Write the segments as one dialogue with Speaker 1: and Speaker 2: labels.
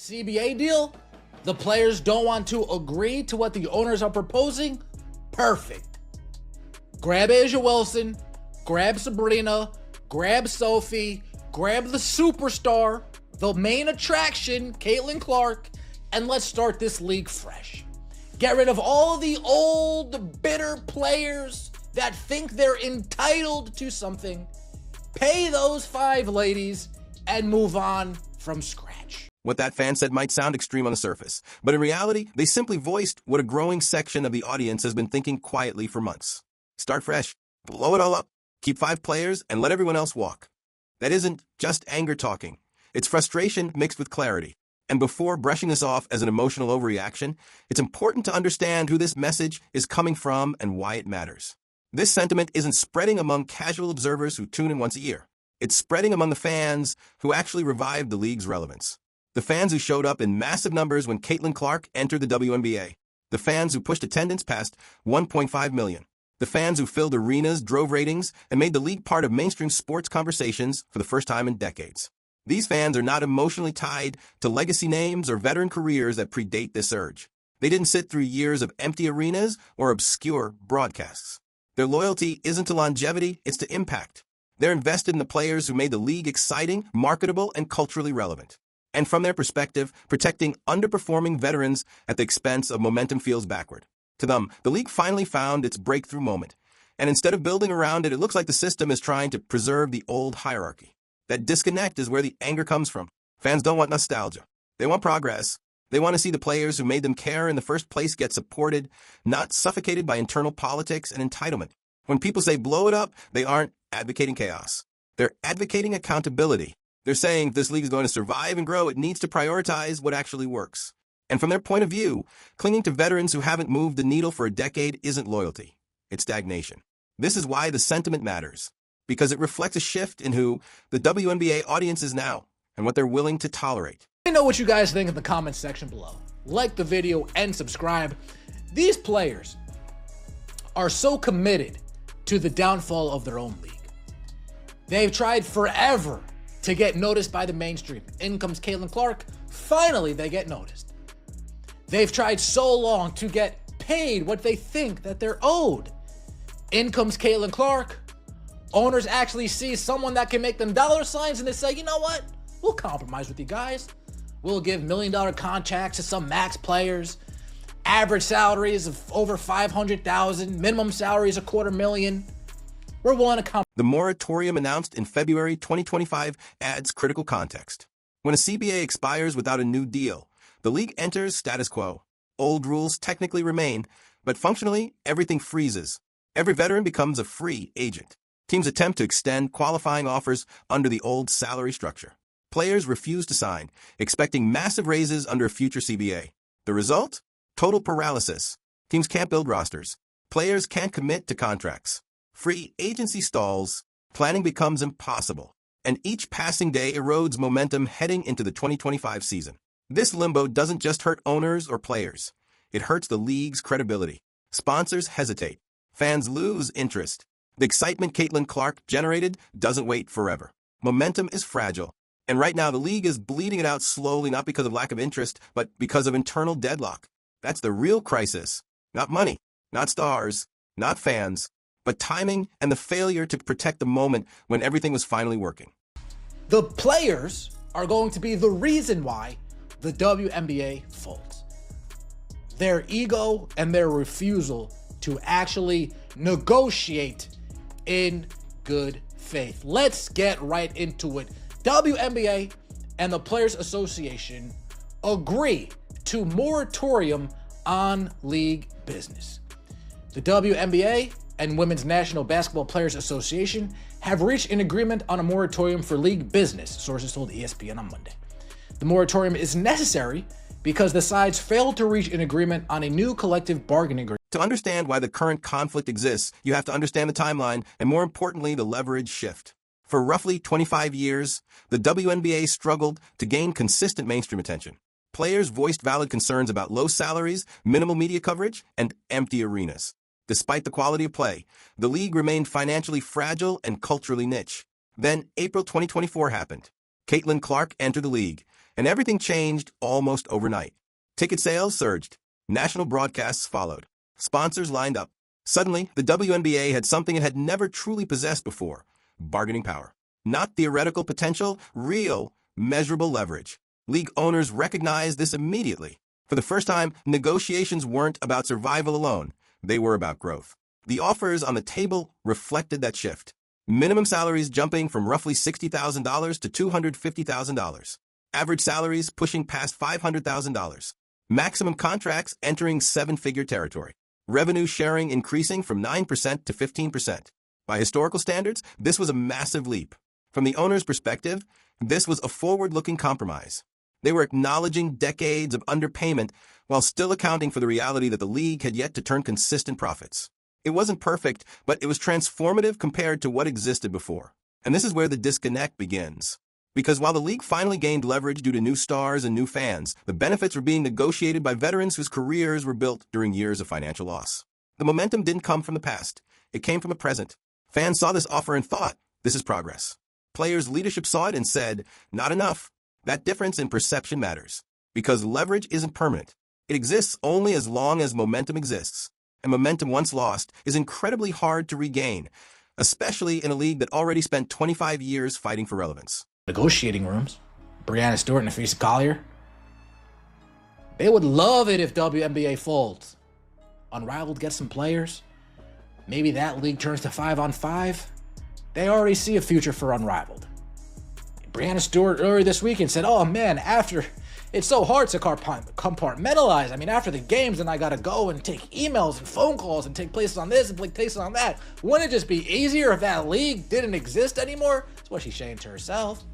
Speaker 1: CBA deal? The players don't want to agree to what the owners are proposing? Perfect. Grab Asia Wilson, grab Sabrina, grab Sophie, grab the superstar, the main attraction, Caitlin Clark, and let's start this league fresh. Get rid of all the old, bitter players that think they're entitled to something. Pay those 5 ladies and move on from scratch.
Speaker 2: What that fan said might sound extreme on the surface, but in reality, they simply voiced what a growing section of the audience has been thinking quietly for months. Start fresh, blow it all up, keep 5 players, and let everyone else walk. That isn't just anger talking. It's frustration mixed with clarity. And before brushing this off as an emotional overreaction, it's important to understand who this message is coming from and why it matters. This sentiment isn't spreading among casual observers who tune in once a year. It's spreading among the fans who actually revived the league's relevance. The fans who showed up in massive numbers when Caitlin Clark entered the WNBA. The fans who pushed attendance past 1.5 million. The fans who filled arenas, drove ratings, and made the league part of mainstream sports conversations for the first time in decades. These fans are not emotionally tied to legacy names or veteran careers that predate this surge. They didn't sit through years of empty arenas or obscure broadcasts. Their loyalty isn't to longevity, it's to impact. They're invested in the players who made the league exciting, marketable, and culturally relevant. And from their perspective, protecting underperforming veterans at the expense of momentum feels backward. To them, the league finally found its breakthrough moment. And instead of building around it, it looks like the system is trying to preserve the old hierarchy. That disconnect is where the anger comes from. Fans don't want nostalgia. They want progress. They want to see the players who made them care in the first place get supported, not suffocated by internal politics and entitlement. When people say blow it up, they aren't advocating chaos. They're advocating accountability. They're saying if this league is going to survive and grow, it needs to prioritize what actually works. And from their point of view, clinging to veterans who haven't moved the needle for a decade isn't loyalty. It's stagnation. This is why the sentiment matters. Because it reflects a shift in who the WNBA audience is now and what they're willing to tolerate.
Speaker 1: Let me know what you guys think in the comments section below. Like the video and subscribe. These players are so committed to the downfall of their own league. They've tried forever to get noticed by the mainstream. In comes Caitlin Clark. Finally, they get noticed. They've tried so long to get paid what they think that they're owed. In comes Caitlin Clark. Owners actually see someone that can make them dollar signs and they say, you know what? We'll compromise with you guys. We'll give $1 million contracts to some max players, average salaries of over $500,000, minimum salaries $250,000. We're willing to compromise.
Speaker 2: The moratorium announced in February 2025 adds critical context. When a CBA expires without a new deal, the league enters status quo. Old rules technically remain, but functionally, everything freezes. Every veteran becomes a free agent. Teams attempt to extend qualifying offers under the old salary structure. Players refuse to sign, expecting massive raises under a future CBA. The result? Total paralysis. Teams can't build rosters. Players can't commit to contracts. Free agency stalls. Planning becomes impossible. And each passing day erodes momentum heading into the 2025 season. This limbo doesn't just hurt owners or players. It hurts the league's credibility. Sponsors hesitate. Fans lose interest. The excitement Caitlin Clark generated doesn't wait forever. Momentum is fragile. And right now, the league is bleeding it out slowly, not because of lack of interest, but because of internal deadlock. That's the real crisis. Not money, not stars, not fans, but timing and the failure to protect the moment when everything was finally working.
Speaker 1: The players are going to be the reason why the WNBA folds. Their ego and their refusal to actually negotiate in good faith. Let's get right into it. WNBA and the Players Association agree to moratorium on league business. The WNBA and Women's National Basketball Players Association have reached an agreement on a moratorium for league business, sources told ESPN on Monday. The moratorium is necessary because the sides failed to reach an agreement on a new collective bargaining agreement.
Speaker 2: To understand why the current conflict exists, you have to understand the timeline and, more importantly, the leverage shift. For roughly 25 years, the WNBA struggled to gain consistent mainstream attention. Players voiced valid concerns about low salaries, minimal media coverage, and empty arenas. Despite the quality of play, the league remained financially fragile and culturally niche. Then April 2024 happened. Caitlin Clark entered the league, And everything changed almost overnight. Ticket sales surged. National broadcasts followed. Sponsors lined up. Suddenly, the WNBA had something it had never truly possessed before: bargaining power. Not theoretical potential, real, measurable leverage. League owners recognized this immediately. For the first time, negotiations weren't about survival alone. They were about growth. The offers on the table reflected that shift. Minimum salaries jumping from roughly $60,000 to $250,000. Average salaries pushing past $500,000. Maximum contracts entering seven-figure territory. Revenue sharing increasing from 9% to 15%. By historical standards, this was a massive leap. From the owner's perspective, this was a forward-looking compromise. They were acknowledging decades of underpayment while still accounting for the reality that the league had yet to turn consistent profits. It wasn't perfect, but it was transformative compared to what existed before. And this is where the disconnect begins. Because while the league finally gained leverage due to new stars and new fans, the benefits were being negotiated by veterans whose careers were built during years of financial loss. The momentum didn't come from the past. It came from the present. Fans saw this offer and thought, this is progress. Players' leadership saw it and said, not enough. That difference in perception matters. Because leverage isn't permanent. It exists only as long as momentum exists. And momentum once lost is incredibly hard to regain, especially in a league that already spent 25 years fighting for relevance.
Speaker 1: Negotiating rooms, Brianna Stewart and Afisa Collier, they would love it if WNBA folds. Unrivaled gets some players. Maybe that league turns to 5-on-5. They already see a future for Unrivaled. Brianna Stewart earlier this weekend said, oh man, it's so hard to compartmentalize. I mean, after the games, then I gotta go and take emails and phone calls and take places on this and take places on that. Wouldn't it just be easier if that league didn't exist anymore? That's what she's saying to herself.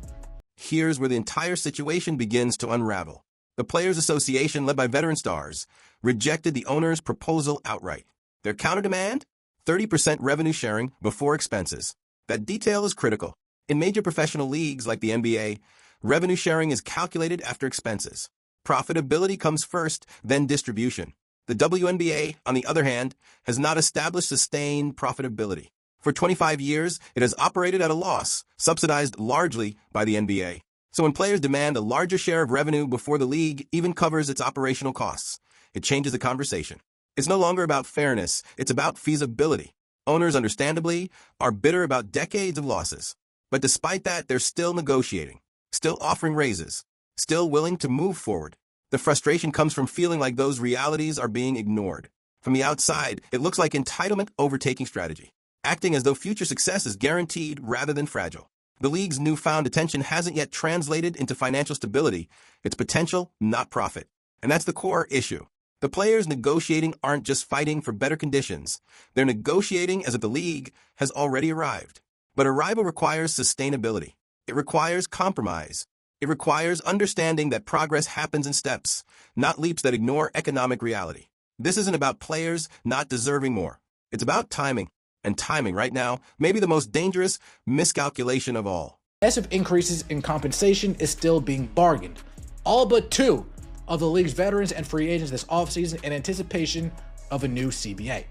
Speaker 2: Here's where the entire situation begins to unravel. The Players Association, led by veteran stars, rejected the owner's proposal outright. Their counter-demand? 30% revenue sharing before expenses. That detail is critical. In major professional leagues like the NBA, revenue sharing is calculated after expenses. Profitability comes first, then distribution. The WNBA, on the other hand, has not established sustained profitability. For 25 years, it has operated at a loss, subsidized largely by the NBA. So when players demand a larger share of revenue before the league even covers its operational costs, it changes the conversation. It's no longer about fairness, it's about feasibility. Owners, understandably, are bitter about decades of losses. But despite that, they're still negotiating, still offering raises, still willing to move forward. The frustration comes from feeling like those realities are being ignored. From the outside, it looks like entitlement overtaking strategy, acting as though future success is guaranteed rather than fragile. The league's newfound attention hasn't yet translated into financial stability. It's potential, not profit. And that's the core issue. The players negotiating aren't just fighting for better conditions. They're negotiating as if the league has already arrived. But arrival requires sustainability. It requires compromise. It requires understanding that progress happens in steps, not leaps that ignore economic reality. This isn't about players not deserving more. It's about timing. And timing right now may be the most dangerous miscalculation of all.
Speaker 1: Massive increases in compensation is still being bargained. All but two of the league's veterans and free agents this offseason in anticipation of a new CBA.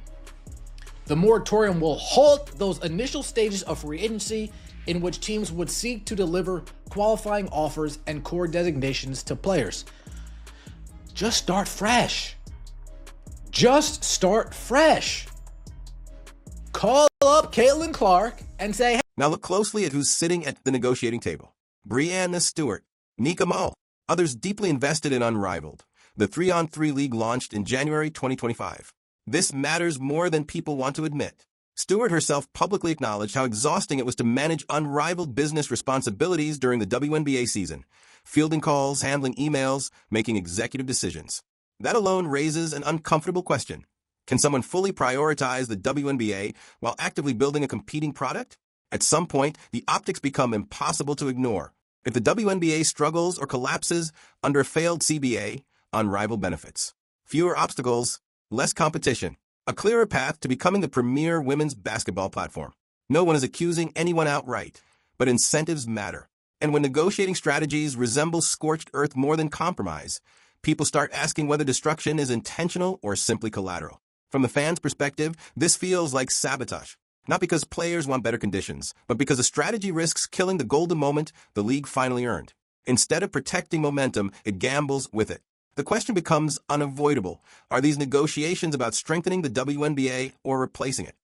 Speaker 1: The moratorium will halt those initial stages of free agency in which teams would seek to deliver qualifying offers and core designations to players. Just start fresh. Just start fresh. Call up Caitlin Clark and say, hey.
Speaker 2: Now look closely at who's sitting at the negotiating table. Brianna Stewart, Nika Mo, others deeply invested in Unrivaled. The 3-on-3 league launched in January 2025. This matters more than people want to admit. Stewart herself publicly acknowledged how exhausting it was to manage unrivaled business responsibilities during the WNBA season, fielding calls, handling emails, making executive decisions. That alone raises an uncomfortable question. Can someone fully prioritize the WNBA while actively building a competing product? At some point, the optics become impossible to ignore. If the WNBA struggles or collapses under a failed CBA, Unrivaled benefits. Fewer obstacles, less competition, a clearer path to becoming the premier women's basketball platform. No one is accusing anyone outright, but incentives matter. And when negotiating strategies resemble scorched earth more than compromise, people start asking whether destruction is intentional or simply collateral. From the fans' perspective, this feels like sabotage. Not because players want better conditions, but because the strategy risks killing the golden moment the league finally earned. Instead of protecting momentum, it gambles with it. The question becomes unavoidable. Are these negotiations about strengthening the WNBA or replacing it?